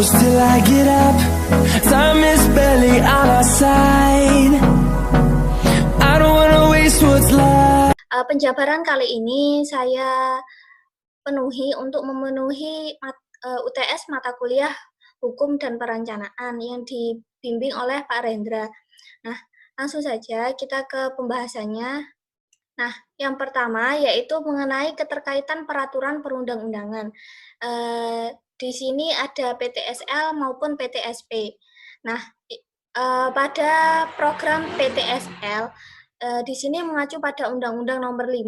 close till I get up. Time is barely on our side. I don't wanna waste what's left. Penjabaran kali ini saya penuhi untuk memenuhi UTS mata kuliah Hukum dan Perencanaan yang dibimbing oleh Pak Rendra. Nah, langsung saja kita ke pembahasannya. Nah, yang pertama yaitu mengenai keterkaitan peraturan perundang-undangan. Di sini ada PTSL maupun PTSP. Nah, pada program PTSL, di sini mengacu pada Undang-Undang Nomor 5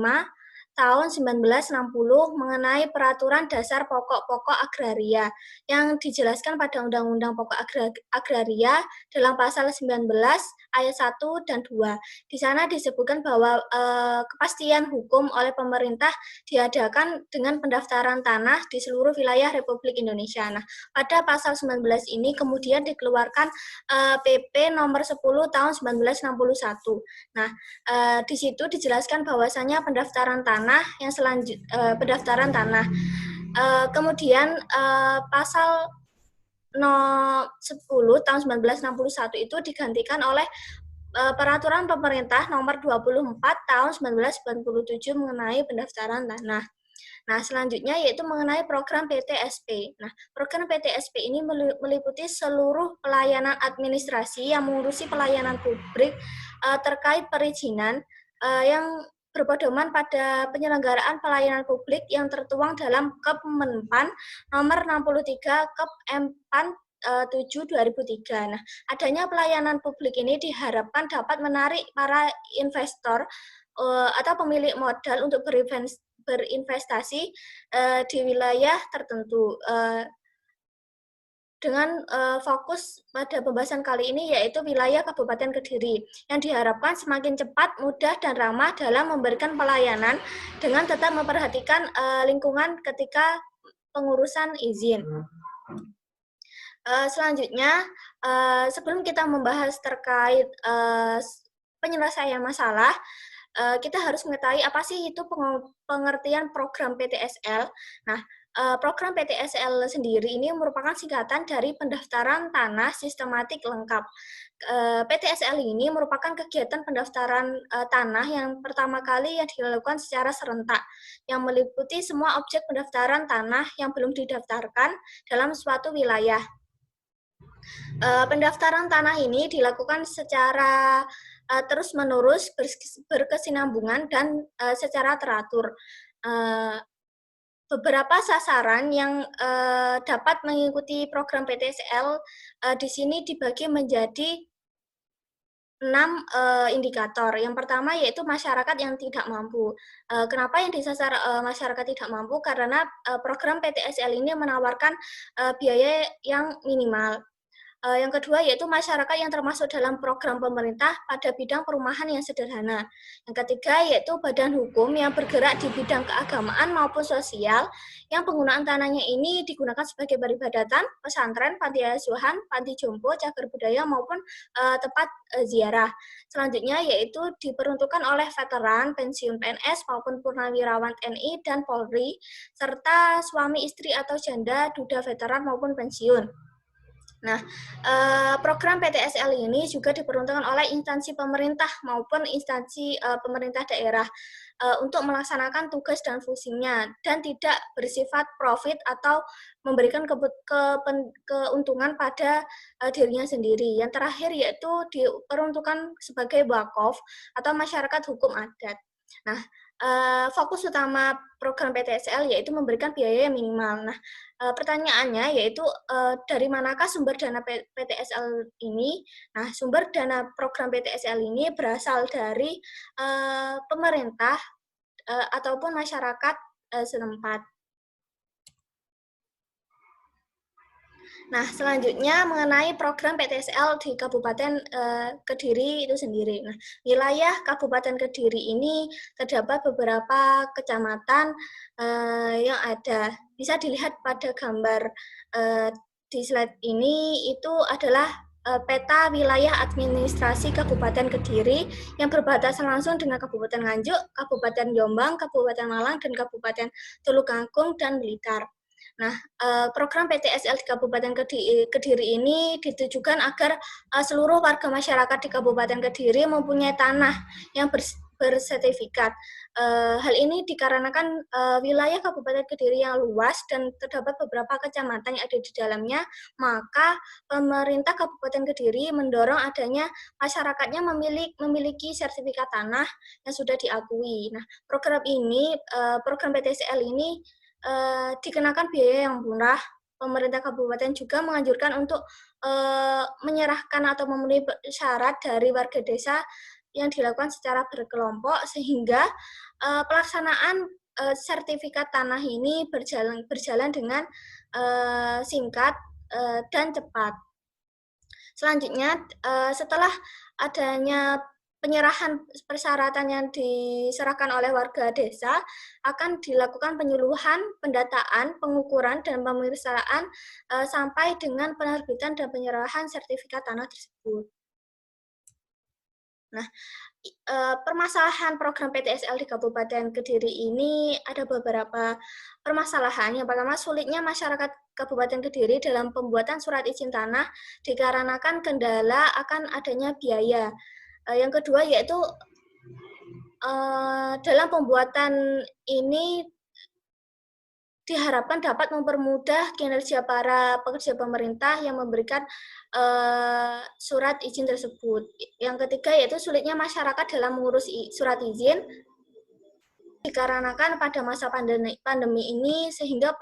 Tahun 1960 mengenai Peraturan Dasar Pokok-Pokok Agraria yang dijelaskan pada Undang-Undang Pokok Agraria dalam pasal 19 ayat 1 dan 2. Di sana disebutkan bahwa kepastian hukum oleh pemerintah diadakan dengan pendaftaran tanah di seluruh wilayah Republik Indonesia. Nah, pada pasal 19 ini kemudian dikeluarkan PP nomor 10 tahun 1961. Nah, di situ dijelaskan bahwasanya pendaftaran tanah yang pendaftaran tanah. Kemudian pasal 10 tahun 1961 itu digantikan oleh Peraturan Pemerintah Nomor 24 tahun 1997 mengenai pendaftaran tanah. Nah, selanjutnya yaitu mengenai program PTSP. Nah, program PTSP ini meliputi seluruh pelayanan administrasi yang mengurusi pelayanan publik terkait perizinan yang berpedoman pada penyelenggaraan pelayanan publik yang tertuang dalam Kemenpan Nomor 63 Kep-M-Pan 7/2003. Nah, adanya pelayanan publik ini diharapkan dapat menarik para investor atau pemilik modal untuk berinvestasi di wilayah tertentu. Dengan fokus pada pembahasan kali ini yaitu wilayah Kabupaten Kediri yang diharapkan semakin cepat, mudah, dan ramah dalam memberikan pelayanan dengan tetap memperhatikan lingkungan ketika pengurusan izin. Selanjutnya, sebelum kita membahas terkait penyelesaian masalah, kita harus mengetahui apa sih itu pengertian program PTSL. Nah, program PTSL sendiri ini merupakan singkatan dari pendaftaran tanah sistematik lengkap. PTSL ini merupakan kegiatan pendaftaran tanah yang pertama kali yang dilakukan secara serentak, yang meliputi semua objek pendaftaran tanah yang belum didaftarkan dalam suatu wilayah. Pendaftaran tanah ini dilakukan secara terus-menerus, berkesinambungan, dan secara teratur. Beberapa sasaran yang dapat mengikuti program PTSL di sini dibagi menjadi 6 indikator. Yang pertama yaitu masyarakat yang tidak mampu. Kenapa yang disasar masyarakat tidak mampu? Karena program PTSL ini menawarkan biaya yang minimal. Yang kedua yaitu masyarakat yang termasuk dalam program pemerintah pada bidang perumahan yang sederhana. Yang ketiga yaitu badan hukum yang bergerak di bidang keagamaan maupun sosial yang penggunaan tanahnya ini digunakan sebagai peribadatan, pesantren, panti asuhan, panti jompo, cagar budaya maupun tempat ziarah. Selanjutnya yaitu diperuntukkan oleh veteran, pensiun PNS maupun purnawirawan TNI dan Polri serta suami istri atau janda, duda veteran maupun pensiun. Nah, program PTSL ini juga diperuntukkan oleh instansi pemerintah maupun instansi pemerintah daerah untuk melaksanakan tugas dan fungsinya dan tidak bersifat profit atau memberikan keuntungan pada dirinya sendiri. Yang terakhir yaitu diperuntukkan sebagai wakaf atau masyarakat hukum adat. Nah, fokus utama program PTSL yaitu memberikan biaya yang minimal. Nah, pertanyaannya yaitu dari manakah sumber dana PTSL ini? Nah, sumber dana program PTSL ini berasal dari pemerintah ataupun masyarakat setempat. Nah, selanjutnya mengenai program PTSL di Kabupaten Kediri itu sendiri. Nah, wilayah Kabupaten Kediri ini terdapat beberapa kecamatan yang ada. Bisa dilihat pada gambar di slide ini, itu adalah peta wilayah administrasi Kabupaten Kediri yang berbatasan langsung dengan Kabupaten Nganjuk, Kabupaten Jombang, Kabupaten Malang, dan Kabupaten Tulungagung dan Blitar. Nah, program PTSL di Kabupaten Kediri ini ditujukan agar seluruh warga masyarakat di Kabupaten Kediri mempunyai tanah yang bersertifikat. Hal ini dikarenakan wilayah Kabupaten Kediri yang luas dan terdapat beberapa kecamatan yang ada di dalamnya, maka pemerintah Kabupaten Kediri mendorong adanya masyarakatnya memiliki sertifikat tanah yang sudah diakui. Nah, program PTSL ini dikenakan biaya yang murah. Pemerintah kabupaten juga menganjurkan untuk menyerahkan atau memenuhi syarat dari warga desa yang dilakukan secara berkelompok sehingga pelaksanaan sertifikat tanah ini berjalan dengan singkat dan cepat. Selanjutnya, setelah adanya penyerahan persyaratan yang diserahkan oleh warga desa, akan dilakukan penyuluhan, pendataan, pengukuran, dan pemeriksaan sampai dengan penerbitan dan penyerahan sertifikat tanah tersebut. Nah, permasalahan program PTSL di Kabupaten Kediri ini ada beberapa permasalahan. Yang pertama, sulitnya masyarakat Kabupaten Kediri dalam pembuatan surat izin tanah dikarenakan kendala akan adanya biaya. Yang kedua yaitu dalam pembuatan ini diharapkan dapat mempermudah kinerja para pekerja pemerintah yang memberikan surat izin tersebut. Yang ketiga yaitu sulitnya masyarakat dalam mengurus surat izin dikarenakan pada masa pandemi ini sehingga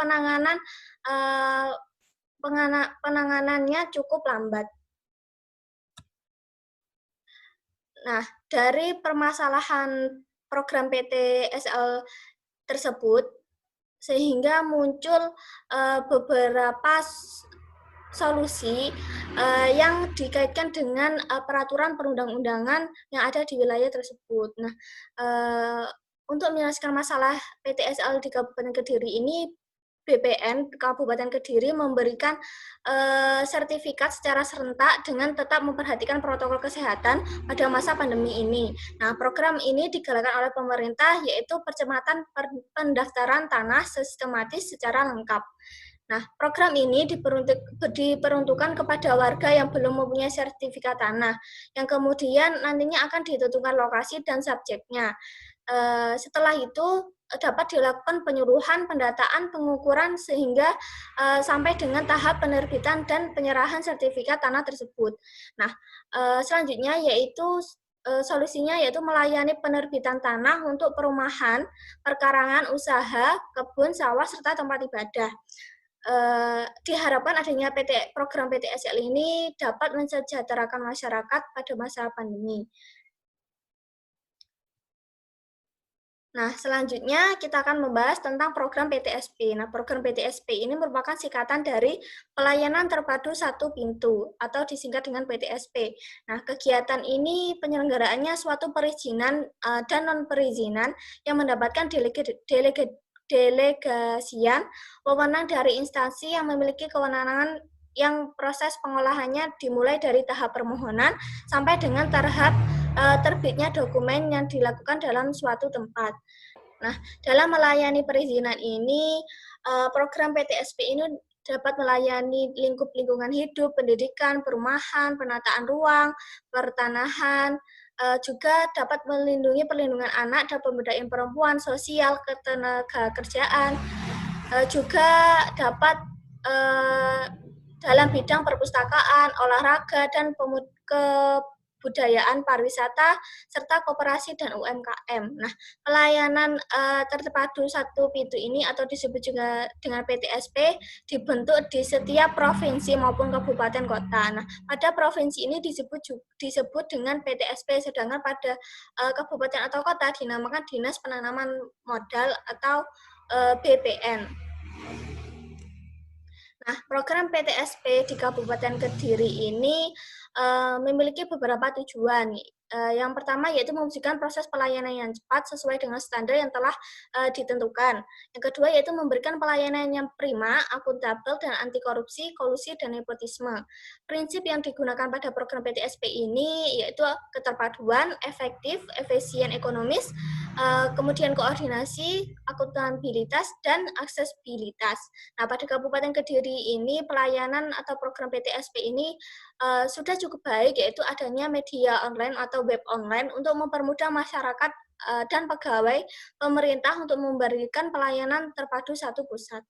penanganannya cukup lambat. Nah, dari permasalahan program PTSL tersebut, sehingga muncul beberapa solusi yang dikaitkan dengan peraturan perundang-undangan yang ada di wilayah tersebut. Nah, untuk menyelesaikan masalah PTSL di Kabupaten Kediri ini, BPN Kabupaten Kediri memberikan sertifikat secara serentak dengan tetap memperhatikan protokol kesehatan pada masa pandemi ini. Nah, program ini digalakkan oleh pemerintah yaitu percepatan pendaftaran tanah sistematis secara lengkap. Nah, program ini diperuntukkan kepada warga yang belum mempunyai sertifikat tanah, yang kemudian nantinya akan ditentukan lokasi dan subjeknya. Setelah itu dapat dilakukan penyuluhan, pendataan, pengukuran sehingga sampai dengan tahap penerbitan dan penyerahan sertifikat tanah tersebut. Nah, selanjutnya yaitu solusinya yaitu melayani penerbitan tanah untuk perumahan, perkarangan usaha, kebun, sawah, serta tempat ibadah. Diharapkan adanya program PTSL ini dapat mensejahterakan masyarakat pada masa pandemi. Nah, selanjutnya kita akan membahas tentang program PTSP. Nah, program PTSP ini merupakan singkatan dari Pelayanan Terpadu Satu Pintu atau disingkat dengan PTSP. Nah, kegiatan ini penyelenggaraannya suatu perizinan dan non-perizinan yang mendapatkan delegasian wewenang dari instansi yang memiliki kewenangan yang proses pengolahannya dimulai dari tahap permohonan sampai dengan tahap terbitnya dokumen yang dilakukan dalam suatu tempat. Nah, dalam melayani perizinan ini, program PTSP ini dapat melayani lingkup lingkungan hidup, pendidikan, perumahan, penataan ruang, pertanahan, juga dapat melindungi perlindungan anak dan pemberdayaan perempuan, sosial, ketenagakerjaan, juga dapat dalam bidang perpustakaan, olahraga, dan kebudayaan, pariwisata, serta koperasi dan UMKM. Nah, pelayanan terpadu satu pintu ini atau disebut juga dengan PTSP dibentuk di setiap provinsi maupun kabupaten kota. Nah, pada provinsi ini disebut dengan PTSP, sedangkan pada kabupaten atau kota dinamakan Dinas Penanaman Modal atau BPN. Nah, program PTSP di Kabupaten Kediri ini memiliki beberapa tujuan. Yang pertama yaitu mewujudkan proses pelayanan yang cepat sesuai dengan standar yang telah ditentukan. Yang kedua yaitu memberikan pelayanan yang prima, akuntabel, dan anti korupsi, kolusi, dan nepotisme. Prinsip yang digunakan pada program PTSP ini yaitu keterpaduan, efektif, efisien ekonomis, kemudian koordinasi, akuntabilitas, dan aksesibilitas. Nah, pada Kabupaten Kediri ini pelayanan atau program PTSP ini sudah cukup baik, yaitu adanya media online atau web online untuk mempermudah masyarakat dan pegawai pemerintah untuk memberikan pelayanan terpadu satu pusat.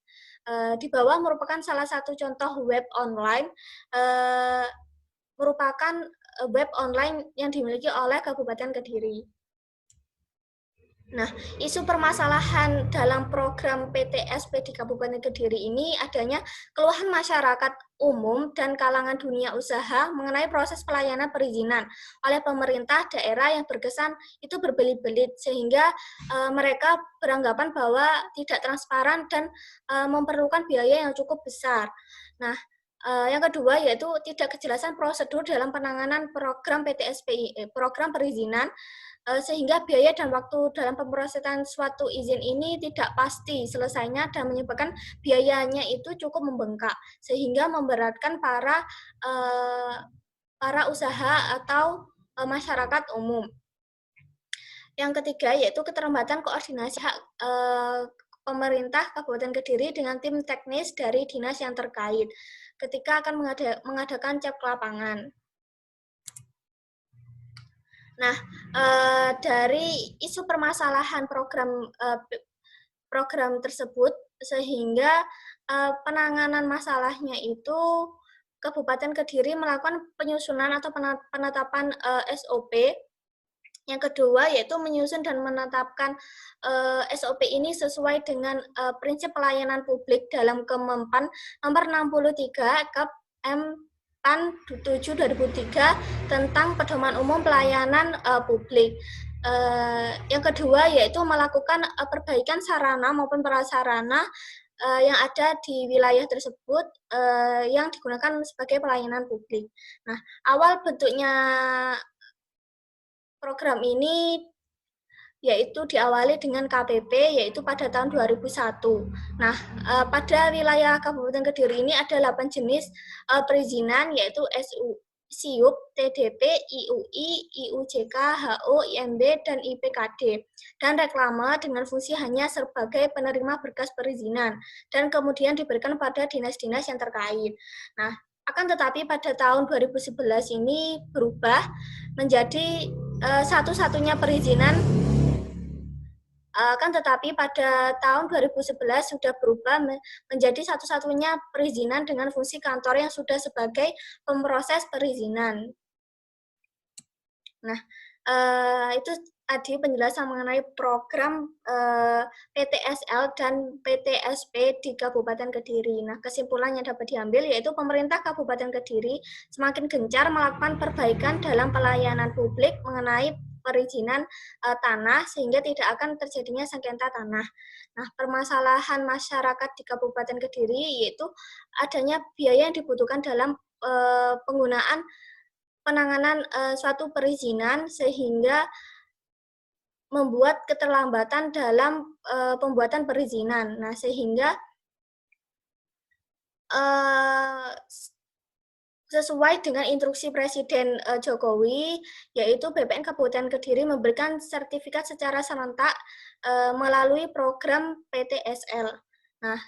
Di bawah merupakan salah satu contoh web online, merupakan web online yang dimiliki oleh Kabupaten Kediri. Nah, isu permasalahan dalam program PTSP di Kabupaten Kediri ini adanya keluhan masyarakat umum dan kalangan dunia usaha mengenai proses pelayanan perizinan oleh pemerintah daerah yang berkesan itu berbelit-belit, sehingga mereka beranggapan bahwa tidak transparan dan memerlukan biaya yang cukup besar. Nah, yang kedua yaitu tidak kejelasan prosedur dalam penanganan program PTSP, program perizinan, sehingga biaya dan waktu dalam pemrosesan suatu izin ini tidak pasti selesainya dan menyebabkan biayanya itu cukup membengkak, sehingga memberatkan para usaha atau masyarakat umum. Yang ketiga yaitu keterlambatan koordinasi pemerintah Kabupaten Kediri dengan tim teknis dari dinas yang terkait ketika akan mengadakan cek lapangan. Nah, dari isu permasalahan program tersebut, sehingga penanganan masalahnya itu Kabupaten Kediri melakukan penyusunan atau penetapan SOP. Yang kedua yaitu menyusun dan menetapkan SOP ini sesuai dengan prinsip pelayanan publik dalam Kemenpan nomor 63 Kep M PAN 7 2003 tentang pedoman umum pelayanan publik. Yang kedua yaitu melakukan perbaikan sarana maupun prasarana yang ada di wilayah tersebut yang digunakan sebagai pelayanan publik. Nah, awal bentuknya program ini yaitu diawali dengan KPP, yaitu pada tahun 2001. Nah, pada wilayah Kabupaten Kediri ini ada 8 jenis perizinan, yaitu SIUP, TDP, IUI, IUJK, HO, IMB, dan IPKD. Dan reklame dengan fungsi hanya sebagai penerima berkas perizinan, dan kemudian diberikan pada dinas-dinas yang terkait. Nah, akan tetapi pada tahun 2011 ini berubah menjadi satu-satunya perizinan. Kan tetapi pada tahun 2011 sudah berubah menjadi satu-satunya perizinan dengan fungsi kantor yang sudah sebagai pemroses perizinan. Nah, itu tadi penjelasan mengenai program PTSL dan PTSP di Kabupaten Kediri. Nah, kesimpulan yang dapat diambil yaitu pemerintah Kabupaten Kediri semakin gencar melakukan perbaikan dalam pelayanan publik mengenai perizinan tanah sehingga tidak akan terjadinya sengketa tanah. Nah, permasalahan masyarakat di Kabupaten Kediri yaitu adanya biaya yang dibutuhkan dalam penggunaan penanganan suatu perizinan sehingga membuat keterlambatan dalam pembuatan perizinan. Nah, sehingga sesuai dengan instruksi Presiden Jokowi, yaitu BPN Kabupaten Kediri memberikan sertifikat secara serentak melalui program PTSL. Nah,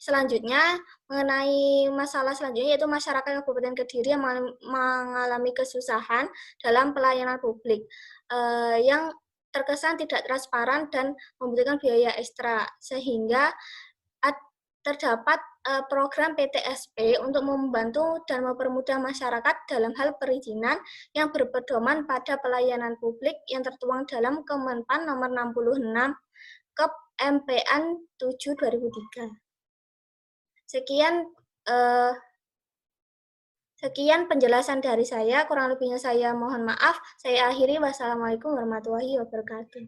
selanjutnya mengenai masalah selanjutnya yaitu masyarakat Kabupaten Kediri yang mengalami kesusahan dalam pelayanan publik yang terkesan tidak transparan dan membutuhkan biaya ekstra, sehingga terdapat program PTSP untuk membantu dan mempermudah masyarakat dalam hal perizinan yang berpedoman pada pelayanan publik yang tertuang dalam Kemenpan nomor 66 Kep MPN 7 2003. Sekian penjelasan dari saya, kurang lebihnya saya mohon maaf. Saya akhiri, wassalamualaikum warahmatullahi wabarakatuh.